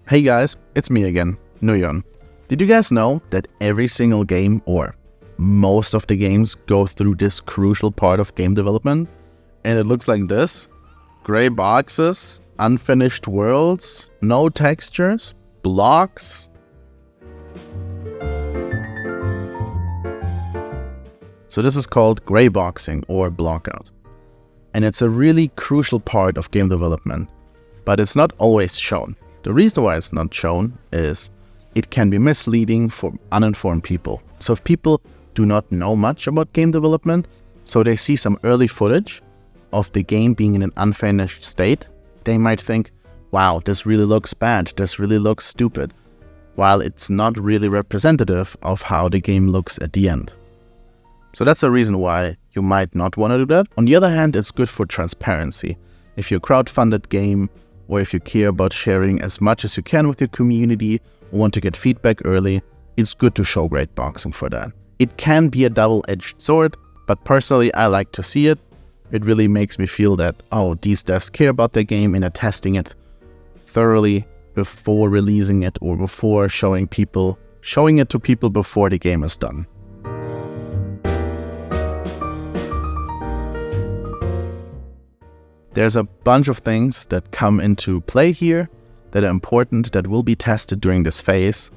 Hey guys, it's me again, Nuion. Did you guys know that every single game, or most of the games, go through this crucial part of game development? And it looks like this: gray boxes, unfinished worlds, no textures, blocks. So this is called grayboxing or blockout. And it's a really crucial part of game development, but it's not always shown. The reason why it's not shown is it can be misleading for uninformed people. So if people do not know much about game development, so they see some early footage of the game being in an unfinished state, they might think, wow, this really looks bad, this really looks stupid, while it's not really representative of how the game looks at the end. So that's a reason why you might not want to do that. On the other hand, it's good for transparency. If you're a crowdfunded game, or if you care about sharing as much as you can with your community, or want to get feedback early, it's good to show grayboxing for that. It can be a double-edged sword, but personally I like to see it. It really makes me feel that, oh, these devs care about their game and are testing it thoroughly before releasing it, or before showing it to people before the game is done. There's a bunch of things that come into play here that are important, that will be tested during this phase.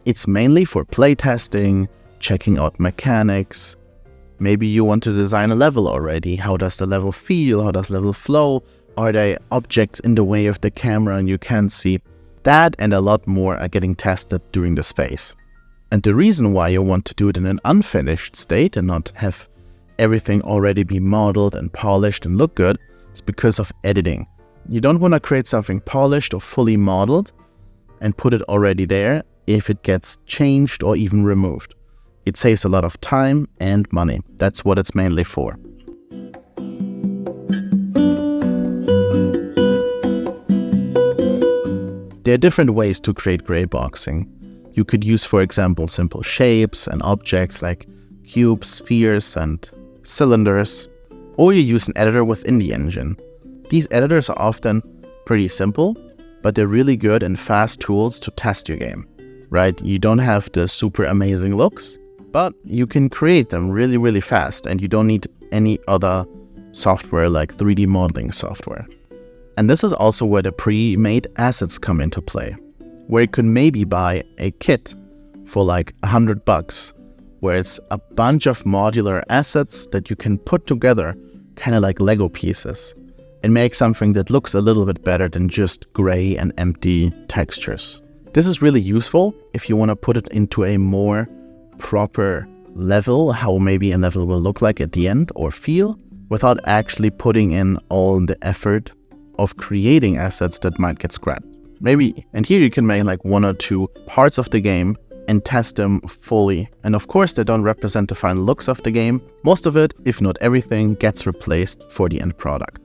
It's mainly for playtesting, checking out mechanics. Maybe you want to design a level already. How does the level feel? How does the level flow? Are there objects in the way of the camera and you can't see? That and a lot more are getting tested during this phase. And the reason why you want to do it in an unfinished state and not have everything already be modeled and polished and look good, it's because of editing. You don't want to create something polished or fully modeled and put it already there if it gets changed or even removed. It saves a lot of time and money. That's what it's mainly for. There are different ways to create grayboxing. You could use, for example, simple shapes and objects like cubes, spheres, and cylinders. Or you use an editor within the engine. These editors are often pretty simple, but they're really good and fast tools to test your game, right? You don't have the super amazing looks, but you can create them really, really fast, and you don't need any other software like 3D modeling software. And this is also where the pre-made assets come into play, where you could maybe buy a kit for like $100, where it's a bunch of modular assets that you can put together kind of like Lego pieces and make something that looks a little bit better than just gray and empty textures. This is really useful if you want to put it into a more proper level, how maybe a level will look like at the end or feel, without actually putting in all the effort of creating assets that might get scrapped. Maybe, and here you can make like 1 or 2 parts of the game and test them fully. And of course, they don't represent the final looks of the game. Most of it, if not everything, gets replaced for the end product.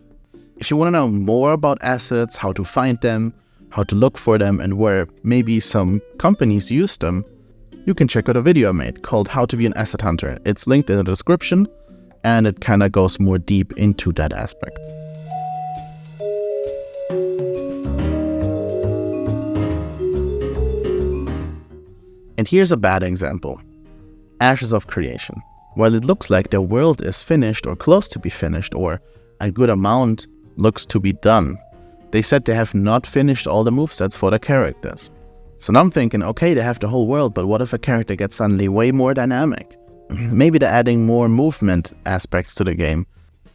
If you want to know more about assets, how to find them, how to look for them, and where maybe some companies use them, you can check out a video I made called How to Be an Asset Hunter. It's linked in the description, and it kind of goes more deep into that aspect. And here's a bad example. Ashes of Creation. While it looks like the world is finished or close to be finished, or a good amount looks to be done, they said they have not finished all the movesets for the characters. So now I'm thinking, okay, they have the whole world, but what if a character gets suddenly way more dynamic? Maybe they're adding more movement aspects to the game,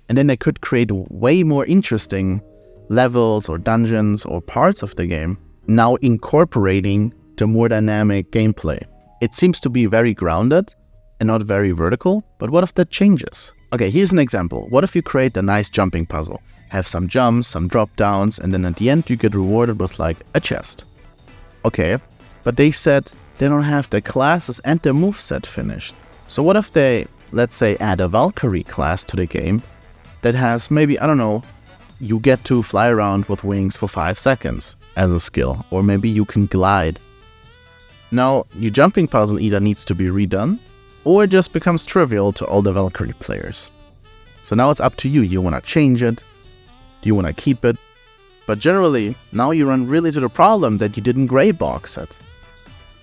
and then they could create way more interesting levels or dungeons or parts of the game, now incorporating the more dynamic gameplay. It seems to be very grounded and not very vertical, but what if that changes? Okay, here's an example. What if you create a nice jumping puzzle, have some jumps, some drop downs, and then at the end you get rewarded with like a chest. Okay, but they said they don't have their classes and their moveset finished. So what if they, let's say, add a Valkyrie class to the game that has maybe, I don't know, you get to fly around with wings for 5 seconds as a skill, or maybe you can glide. Now, your jumping puzzle either needs to be redone, or it just becomes trivial to all the Valkyrie players. So now it's up to you. You want to change it, Do you want to keep it? But generally, now you run really into the problem that you didn't graybox it.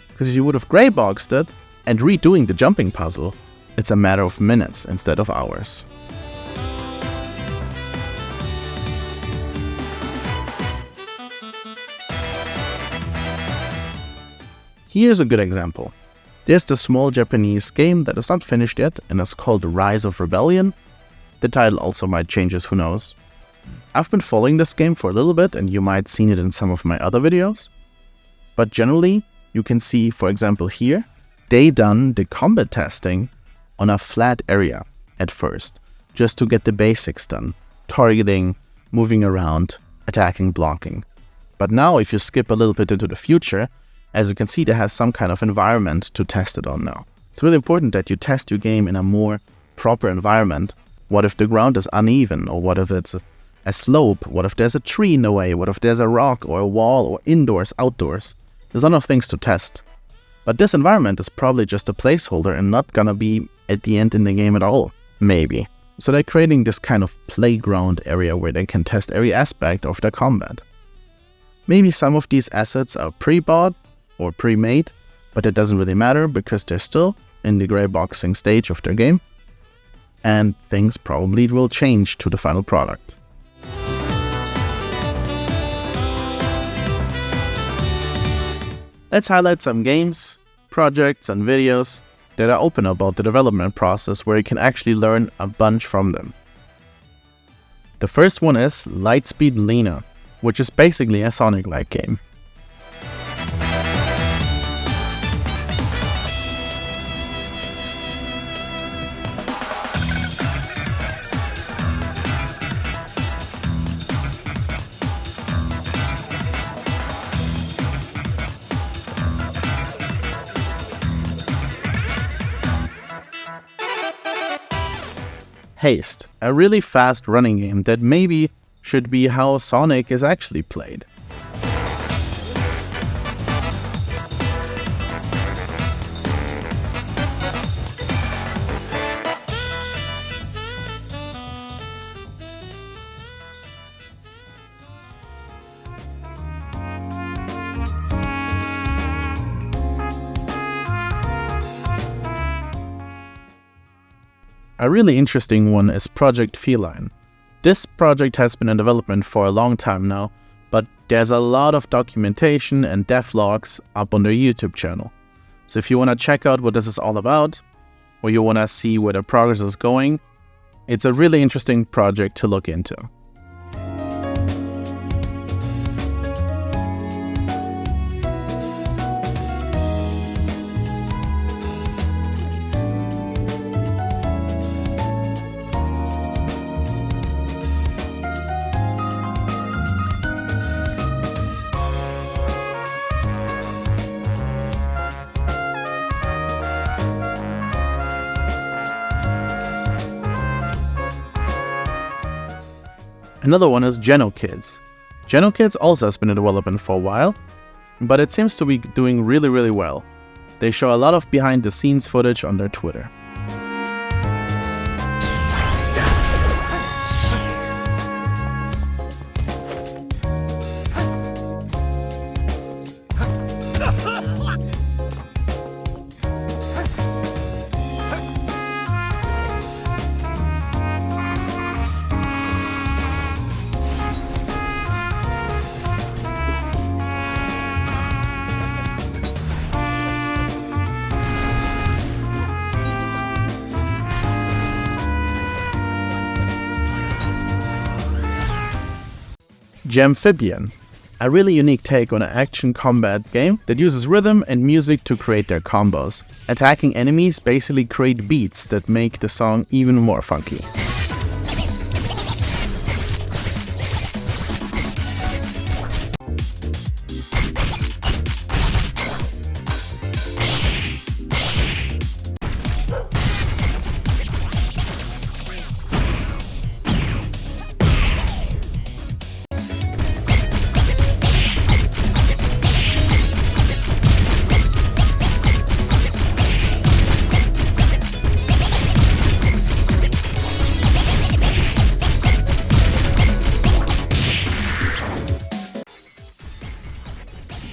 Because if you would have grayboxed it and redoing the jumping puzzle, it's a matter of minutes instead of hours. Here's a good example. There's the small Japanese game that is not finished yet and is called Rise of Rebellion. The title also might change, who knows. I've been following this game for a little bit and you might have seen it in some of my other videos. But generally, you can see, for example here, they done the combat testing on a flat area at first, just to get the basics done. Targeting, moving around, attacking, blocking. But now if you skip a little bit into the future, as you can see, they have some kind of environment to test it on now. It's really important that you test your game in a more proper environment. What if the ground is uneven? Or what if it's a slope? What if there's a tree in the way? What if there's a rock or a wall or indoors, outdoors? There's a lot of things to test. But this environment is probably just a placeholder and not gonna be at the end in the game at all. Maybe. So they're creating this kind of playground area where they can test every aspect of their combat. Maybe some of these assets are pre-bought or pre-made, but it doesn't really matter because they're still in the grayboxing stage of their game, and things probably will change to the final product. Let's highlight some games, projects, and videos that are open about the development process where you can actually learn a bunch from them. The first one is Lightspeed Lena, which is basically a Sonic-like game. Haste, a really fast running game that maybe should be how Sonic is actually played. A really interesting one is Project Feline. This project has been in development for a long time now, but there's a lot of documentation and devlogs up on their YouTube channel. So if you want to check out what this is all about, or you want to see where the progress is going, it's a really interesting project to look into. Another one is GenoKids. GenoKids also has been in development for a while, but it seems to be doing really well. They show a lot of behind the scenes footage on their Twitter. Jamphibian, a really unique take on an action combat game that uses rhythm and music to create their combos. Attacking enemies basically create beats that make the song even more funky.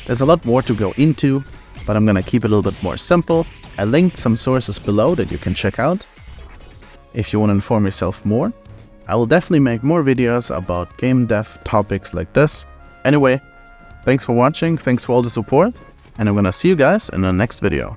There's a lot more to go into, but I'm gonna keep it a little bit more simple. I linked some sources below that you can check out if you want to inform yourself more. I will definitely make more videos about game dev topics like this. Anyway, thanks for watching, thanks for all the support, and I'm gonna see you guys in the next video.